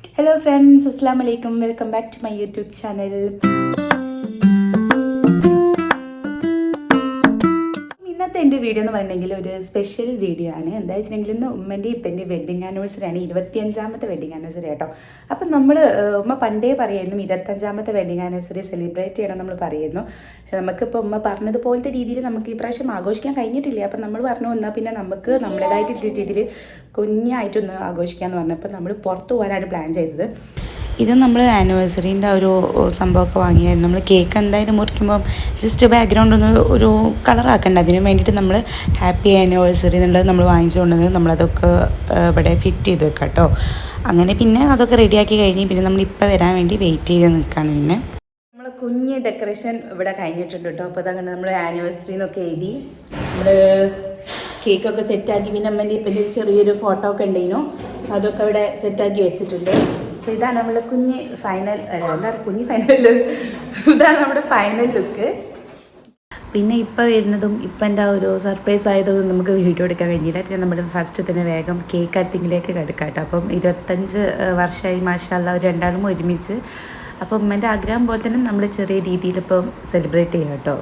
Hello friends, Assalamu alaikum. Welcome back to my YouTube channel. ഇന്നത്തെ എൻ്റെ video എന്ന് പറഞ്ഞെങ്കിൽ ഒരു സ്പെഷ്യൽ വീഡിയോ ആണ്. എന്താ വെച്ചിട്ടുണ്ടെങ്കിൽ ഇന്ന് ഉമ്മൻ്റെ ഇപ്പൻ്റെ വെഡ്ഡിങ് ആനിവേഴ്സറി ആണ്, 25ാമത്തെ വെഡ്ഡിങ് ആനിവേഴ്സറി കേട്ടോ. അപ്പം നമ്മൾ ഉമ്മ പണ്ടേ പറയുന്നു 25ാമത്തെ വെഡ്ഡിങ് ആനിവേഴ്സറി സെലിബ്രേറ്റ് ചെയ്യണം നമ്മൾ പറയുന്നു. പക്ഷെ നമുക്കിപ്പോൾ ഉമ്മ പറഞ്ഞതുപോലത്തെ രീതിയിൽ നമുക്ക് ഈ പ്രാവശ്യം ആഘോഷിക്കാൻ കഴിഞ്ഞിട്ടില്ല. അപ്പം നമ്മൾ പറഞ്ഞു എന്നാൽ പിന്നെ നമുക്ക് നമ്മുടേതായിട്ട് രീതിയിൽ കുഞ്ഞായിട്ടൊന്ന് ആഘോഷിക്കാമെന്ന് പറഞ്ഞപ്പോൾ നമ്മൾ പുറത്ത് പോകാനാണ് പ്ലാൻ ചെയ്തത്. ഇത് നമ്മൾ ആനിവേഴ്സറീൻ്റെ ഒരു സംഭവമൊക്കെ വാങ്ങിയായിരുന്നു. നമ്മൾ കേക്ക് എന്തായാലും മുറിക്കുമ്പം ജസ്റ്റ് ബാക്ക്ഗ്രൗണ്ട് ഒന്ന് ഒരു കളറാക്കണ്ട, അതിന് വേണ്ടിയിട്ട് നമ്മൾ ഹാപ്പി ആനിവേഴ്സറി എന്നുള്ളത് നമ്മൾ വാങ്ങിച്ചുകൊണ്ടുവന്ന് നമ്മളതൊക്കെ ഇവിടെ ഫിറ്റ് ചെയ്ത് വെക്കാം കേട്ടോ. അങ്ങനെ പിന്നെ അതൊക്കെ റെഡിയാക്കി കഴിഞ്ഞ് പിന്നെ നമ്മളിപ്പോൾ വരാൻ വേണ്ടി വെയിറ്റ് ചെയ്ത് നിൽക്കുകയാണ്. പിന്നെ നമ്മൾ കുഞ്ഞ് ഡെക്കറേഷൻ ഇവിടെ കഴിഞ്ഞിട്ടുണ്ട് കേട്ടോ. അപ്പോൾ അതങ്ങനെ നമ്മൾ ആനിവേഴ്സറി എന്നൊക്കെ എഴുതി നമ്മൾ കേക്കൊക്കെ സെറ്റാക്കി, പിന്നെ അമ്മേൻ്റെ ഇപ്പം ചെറിയൊരു ഫോട്ടോ ഒക്കെ ഉണ്ടായിരുന്നു, അതൊക്കെ ഇവിടെ സെറ്റാക്കി വെച്ചിട്ടുണ്ട്. അപ്പോൾ ഇതാണ് നമ്മുടെ കുഞ്ഞ് ഫൈനൽ, എന്താ പറയുക കുഞ്ഞ് ഫൈനൽ ലുക്ക്, ഇതാണ് നമ്മുടെ ഫൈനൽ ലുക്ക്. പിന്നെ ഇപ്പോൾ വരുന്നതും ഇപ്പം എൻ്റെ ഒരു സർപ്രൈസ് ആയതൊന്നും നമുക്ക് വീഡിയോ എടുക്കാൻ കഴിഞ്ഞില്ല. പിന്നെ നമ്മൾ ഫസ്റ്റ് തന്നെ വേഗം കേക്ക് കട്ടിങ്ങിലേക്ക് കിടക്കാം കേട്ടോ. അപ്പം 25 വർഷമായി മാഷാഅല്ലാഹ് അവർ രണ്ടാളും ഒരുമിച്ച്. അപ്പം ഉമ്മൻ്റെ ആഗ്രഹം പോലെ തന്നെ നമ്മൾ ചെറിയ രീതിയിൽ ഇപ്പം സെലിബ്രേറ്റ് ചെയ്യാം കേട്ടോ.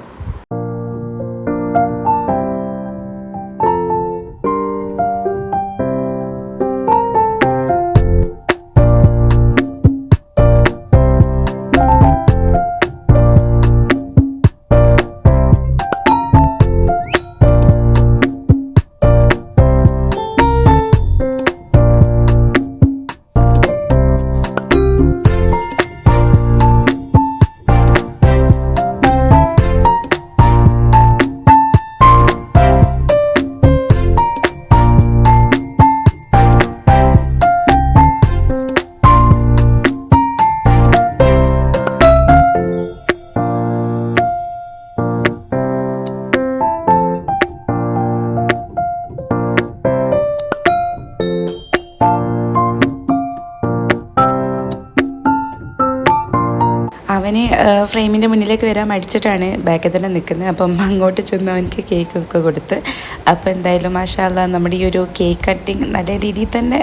അവന് ഫ്രെയിമിൻ്റെ മുന്നിലേക്ക് വരാൻ മടിച്ചിട്ടാണ് ബാക്കിൽ തന്നെ നിൽക്കുന്നത്. അപ്പം അങ്ങോട്ട് ചെന്ന് അവനക്ക് കേക്കൊക്കെ കൊടുത്ത്. അപ്പോൾ എന്തായാലും മാഷാഅല്ലാഹ് നമ്മുടെ ഈ ഒരു കേക്ക് കട്ടിങ് നല്ല രീതിയിൽ തന്നെ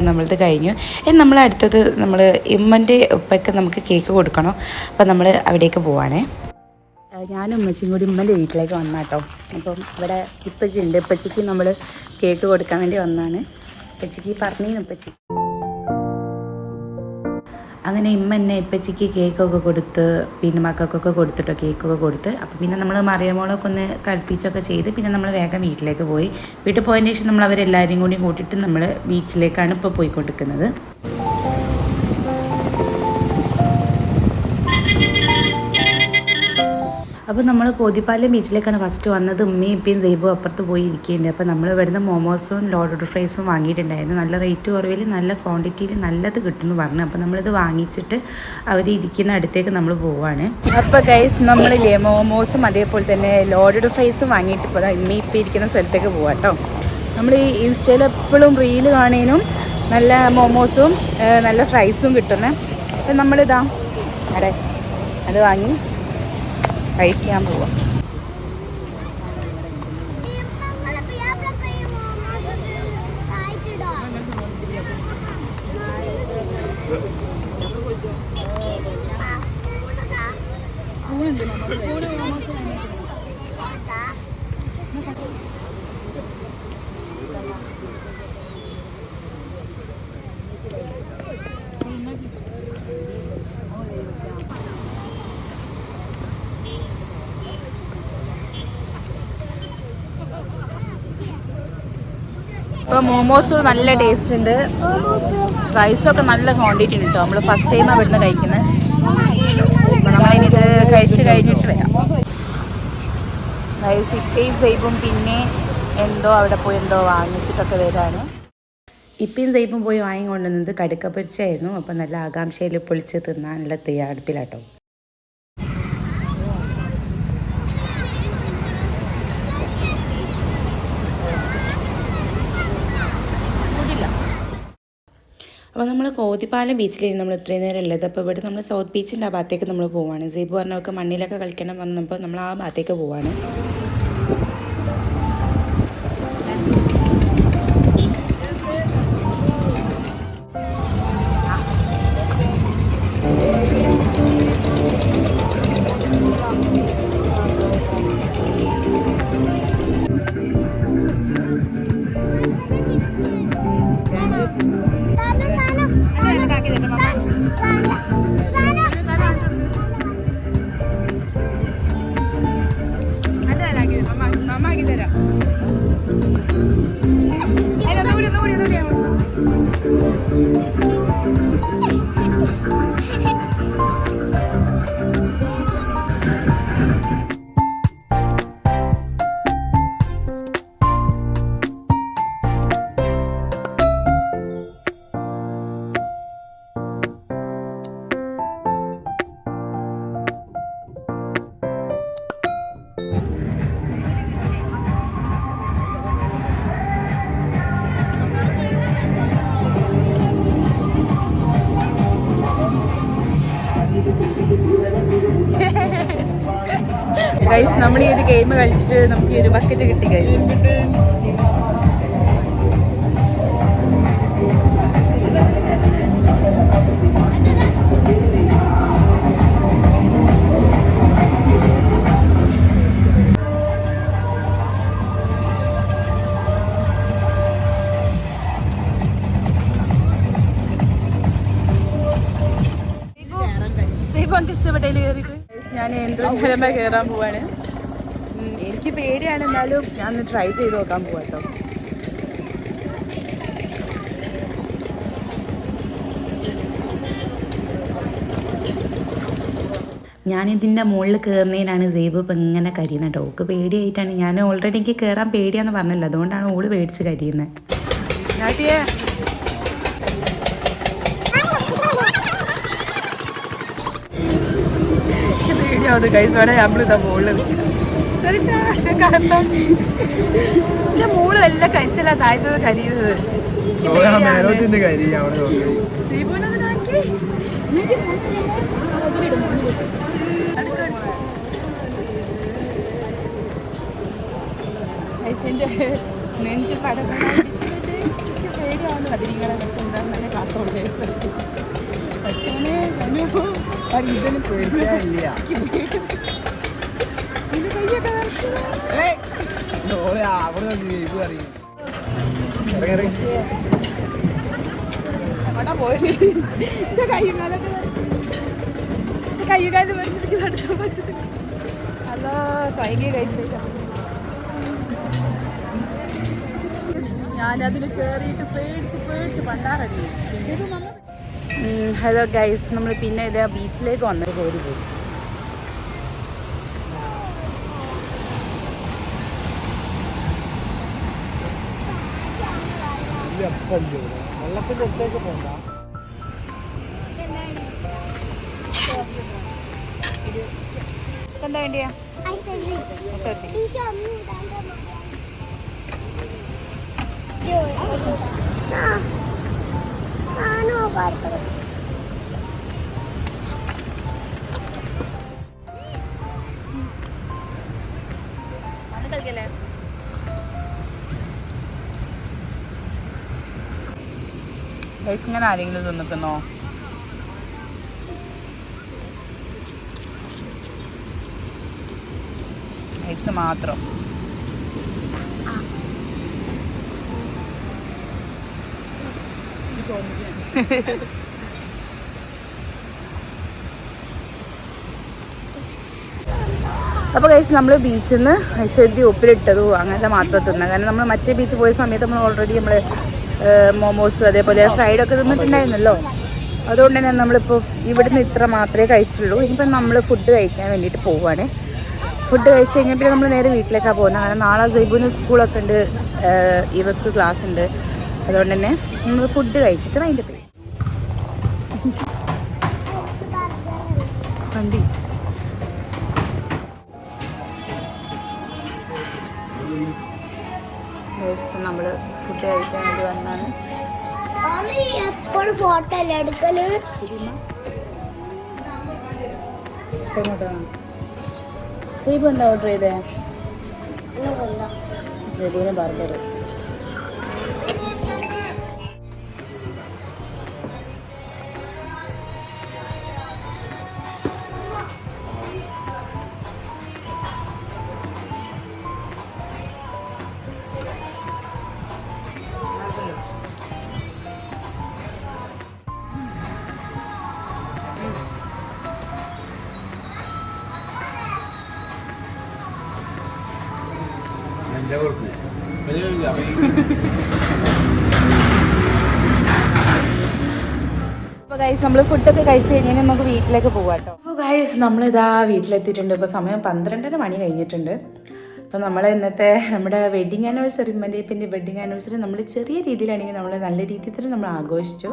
നമ്മളത് കഴിഞ്ഞു. നമ്മൾ അടുത്തത് നമ്മൾ ഇമ്മൻ്റെ ഉപ്പയ്ക്ക് നമുക്ക് കേക്ക് കൊടുക്കണം. അപ്പം നമ്മൾ അവിടേക്ക് പോവാണേ. ഞാനും ഉമ്മച്ചിയും കൂടി ഉമ്മൻ്റെ വീട്ടിലേക്ക് വന്നാട്ടോ. അപ്പം ഇവിടെ ഇപ്പച്ചി ഉണ്ട്, ഇപ്പച്ചിക്ക് നമ്മൾ കേക്ക് കൊടുക്കാൻ വേണ്ടി വന്നതാണ്. ഇപ്പച്ചിക്ക് പറഞ്ഞു ഇപ്പച്ചി അങ്ങനെ ഇമ്മ എന്നെ ഇപ്പച്ചിക്ക് കേക്കൊക്കെ കൊടുത്ത് പിന്നെ മക്കൾക്കൊക്കെ കൊടുത്തിട്ടോ കേക്കൊക്കെ കൊടുത്ത്. അപ്പോൾ പിന്നെ നമ്മൾ മറിയമോളൊക്കെ ഒന്ന് കളിപ്പിച്ചൊക്കെ ചെയ്ത് പിന്നെ നമ്മൾ വേഗം വീട്ടിലേക്ക് പോയി. വീട്ടിൽ പോയതിന് ശേഷം നമ്മൾ അവരെല്ലാവരും കൂടി കൂട്ടിയിട്ട് നമ്മൾ ബീച്ചിലേക്കാണ് ഇപ്പോൾ പോയിക്കൊണ്ടിരിക്കുന്നത്. അപ്പോൾ നമ്മൾ കോതിപ്പാലം ബീച്ചിലേക്കാണ് ഫസ്റ്റ് വന്നത്. ഉമ്മയും ഇപ്പയും സൈബും അപ്പുറത്ത് പോയി ഇരിക്കുന്നുണ്ട്. അപ്പോൾ നമ്മൾ ഇവിടുന്ന് മോമോസും ലോഡഡ് ഫ്രൈസും വാങ്ങിയിട്ടുണ്ടായിരുന്നു. നല്ല റേറ്റ് കുറവിൽ നല്ല ക്വാണ്ടിറ്റിയിൽ നല്ലത് കിട്ടുമെന്ന് പറഞ്ഞു. അപ്പോൾ നമ്മളിത് വാങ്ങിച്ചിട്ട് അവർ ഇരിക്കുന്ന അടുത്തേക്ക് നമ്മൾ പോവാണ്. അപ്പോൾ ഗൈസ് നമ്മളില്ലേ മോമോസും അതേപോലെ തന്നെ ലോഡഡ് ഫ്രൈസും വാങ്ങിയിട്ട് ഇപ്പോൾ ഉമ്മയും ഇപ്പം ഇരിക്കുന്ന സ്ഥലത്തേക്ക് പോവാം കേട്ടോ. നമ്മൾ ഈ ഇൻസ്റ്റയിൽ എപ്പോഴും റീല് കാണാനും നല്ല മോമോസും നല്ല ഫ്രൈസും കിട്ടുന്നത്. അപ്പം നമ്മളിതാ അടെ അത് വാങ്ങി കഴിക്കാൻ പോവാം. ഇപ്പോൾ മോമോസ് നല്ല ടേസ്റ്റ് ഉണ്ട്, ഫ്രൈസൊക്കെ നല്ല ക്വാണ്ടിറ്റി ഉണ്ട് കേട്ടോ. നമ്മൾ ഫസ്റ്റ് ടൈമാണ് ഇവിടുന്ന് കഴിക്കുന്നത്. അപ്പോൾ നമ്മളിനി ഇത് കഴിച്ച് കഴിഞ്ഞിട്ട് വരാം. റൈസ് ഇപ്പയും സൈബും പിന്നെ എന്തോ അവിടെ പോയി എന്തോ വാങ്ങിച്ചിട്ടൊക്കെ വരാണ്. ഇപ്പയും സൈബും പോയി വാങ്ങിക്കൊണ്ടുവന്നത് കടുക്ക പൊരിച്ചായിരുന്നു. അപ്പോൾ നല്ല ആകാംക്ഷയിൽ പൊളിച്ച് തിന്നാനുള്ള തയ്യാറെടുപ്പിലാട്ടോ. അപ്പോൾ നമ്മൾ കോതിപ്പാലം ബീച്ചിലായിരുന്നു നമ്മൾ ഇത്രയും നേരം ഉള്ളത്. അപ്പോൾ ഇവിടെ നമ്മൾ സൗത്ത് ബീച്ചിൻ്റെ ആ ഭാഗത്തേക്ക് നമ്മൾ പോവാണ്. സൈബ് പറഞ്ഞവർക്ക് മണ്ണിലൊക്കെ കളിക്കണം വന്നപ്പോൾ നമ്മൾ ആ ഭാഗത്തേക്ക് പോവാണ്. ഗൈസ് നമ്മൾ ഈ ഒരു ഗെയിം കളിച്ചിട്ട് നമുക്ക് ഈ ഒരു ബക്കറ്റ് കിട്ടി ഗൈസ്. ഇഷ്ടപ്പെട്ടതിൽ കയറിയിട്ട് ഞാൻ എന്തോ നിലമ്പ കയറാൻ പോവാണ്. എനിക്ക് പേടിയാണ്, എന്നാലും ഞാൻ ഒന്ന് ട്രൈ ചെയ്ത് നോക്കാൻ പോവാ കേട്ടോ. ഞാനിതിൻ്റെ മുകളിൽ കയറുന്നതിനാണ് സേബ് ഇപ്പം ഇങ്ങനെ കരിയുന്നത് കേട്ടോ. ഓക്ക് പേടിയായിട്ടാണ്. ഞാൻ ഓൾറെഡി എനിക്ക് കയറാൻ പേടിയാന്ന് പറഞ്ഞല്ലോ, അതുകൊണ്ടാണ് ഓള് പേടിച്ച് കരിയുന്നത്. പേടിയാവുന്നത് കൈസോടെ നമ്മളിതാ മുകളിൽ മോള് എല്ലാം കഴിച്ചല്ല താഴ്ത്തത് കരിയുന്നത്. നെഞ്ച് പേടിയാവുന്നു. അതിരിങ്ങളെ എന്താ തന്നെ കാത്തോളൂ. ഇതിന് പേടിയായില്ല. കയ്യുകാലം മനസ്സിലേക്ക് നടക്കാൻ പറ്റത്തില്ല. അല്ലോ ഭയങ്കര കഴിച്ചില്ല. ഞാനതിൽ കയറിയിട്ട് പേടിച്ച് പണ്ടാറടി. ഹലോ ഗൈസ്, നമ്മൾ പിന്നെ ഇത് ബീച്ചിലേക്ക് വന്നത് പോയി. എന്താ വേണ്ടിയാ? ഇങ്ങനെ ആരെങ്കിലും തിന്നിക്കുന്നോ? ഐസ് മാത്രം. അപ്പോൾ ഗൈസ് നമ്മൾ ബീച്ചിൽ നിന്ന് ഐശ്വര്യ ഉപ്പിലിട്ടതും അങ്ങനത്തെ മാത്രം തിന്നാം. കാരണം നമ്മൾ മറ്റേ ബീച്ച് പോയ സമയത്ത് നമ്മൾ ഓൾറെഡി നമ്മൾ മോമോസ് അതേപോലെ ഫ്രൈഡൊക്കെ തിന്നിട്ടുണ്ടായിരുന്നല്ലോ. അതുകൊണ്ട് തന്നെ നമ്മളിപ്പോൾ ഇവിടുന്ന് ഇത്ര മാത്രമേ കഴിച്ചുള്ളൂ. ഇനിയിപ്പം നമ്മൾ ഫുഡ് കഴിക്കാൻ വേണ്ടിയിട്ട് പോവുകയാണ്. ഫുഡ് കഴിച്ച് കഴിഞ്ഞാൽ പിന്നെ നമ്മൾ നേരെ വീട്ടിലേക്കാണ് പോകുന്നത്. കാരണം നാളെ സൈബുവിന് സ്കൂളൊക്കെ ഉണ്ട്, ഇവർക്ക് ക്ലാസ് ഉണ്ട്. അതുകൊണ്ട് തന്നെ നമ്മൾ ഫുഡ് കഴിച്ചിട്ട് അതിൻ്റെ പോയി വണ്ടി. നമ്മൾ ഫുഡ് കഴിക്കാൻ വേണ്ടി വന്നാണ്. സൈബു എന്താ ഓർഡർ ചെയ്തേ? സൈബുവിന് ബർഗർ. അപ്പോൾ ഗൈസ് നമ്മൾ ഫുഡൊക്കെ കഴിച്ച് കഴിഞ്ഞാൽ നമുക്ക് വീട്ടിലേക്ക് പോകാം കേട്ടോ. അപ്പോൾ ഗൈസ് നമ്മളിതാ വീട്ടിലെത്തിയിട്ടുണ്ട്. ഇപ്പോൾ സമയം 12:30 മണി കഴിഞ്ഞിട്ടുണ്ട്. അപ്പോൾ നമ്മൾ ഇന്നത്തെ നമ്മുടെ വെഡ്ഡിങ് ആനിവേഴ്സറി, ഉമ്മൻ്റെ വെഡ്ഡിങ് ആനിവേഴ്സറി നമ്മൾ ചെറിയ രീതിയിലാണെങ്കിൽ നമ്മൾ നല്ല രീതിയിൽ തന്നെ നമ്മൾ ആഘോഷിച്ചു.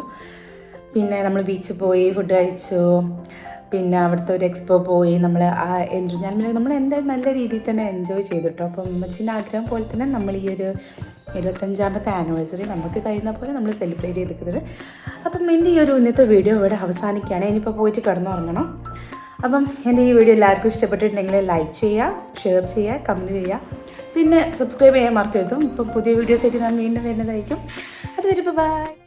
പിന്നെ നമ്മൾ ബീച്ചിൽ പോയി ഫുഡ് കഴിച്ചു. പിന്നെ അവിടുത്തെ ഒരു എക്സ്പോ പോയി. നമ്മൾ നമ്മൾ എന്തായാലും നല്ല രീതിയിൽ തന്നെ എൻജോയ് ചെയ്തിട്ടോ. അപ്പം ഉമ്മച്ചിൻ്റെ ആഗ്രഹം പോലെ തന്നെ നമ്മൾ ഈ ഒരു 25ാമത്തെ ആനിവേഴ്സറി നമുക്ക് കഴിയുന്ന പോലെ നമ്മൾ സെലിബ്രേറ്റ് ചെയ്തിരിക്കുന്നത്. അപ്പം എൻ്റെ ഈ ഒരു ഇന്നത്തെ വീഡിയോ ഇവിടെ അവസാനിക്കുകയാണ്. ഇനിയിപ്പോൾ പോയിട്ട് കിടന്നുറങ്ങണം. അപ്പം എൻ്റെ ഈ വീഡിയോ എല്ലാവർക്കും ഇഷ്ടപ്പെട്ടിട്ടുണ്ടെങ്കിൽ ലൈക്ക് ചെയ്യുക, ഷെയർ ചെയ്യുക, കമൻറ്റ് ചെയ്യുക, പിന്നെ സബ്സ്ക്രൈബ് ചെയ്യാൻ മറക്കരുതും. ഇപ്പം പുതിയ വീഡിയോസ് ആയിട്ട് ഞാൻ വീണ്ടും വരുന്നതായിരിക്കും. അതുവരെ ബൈ.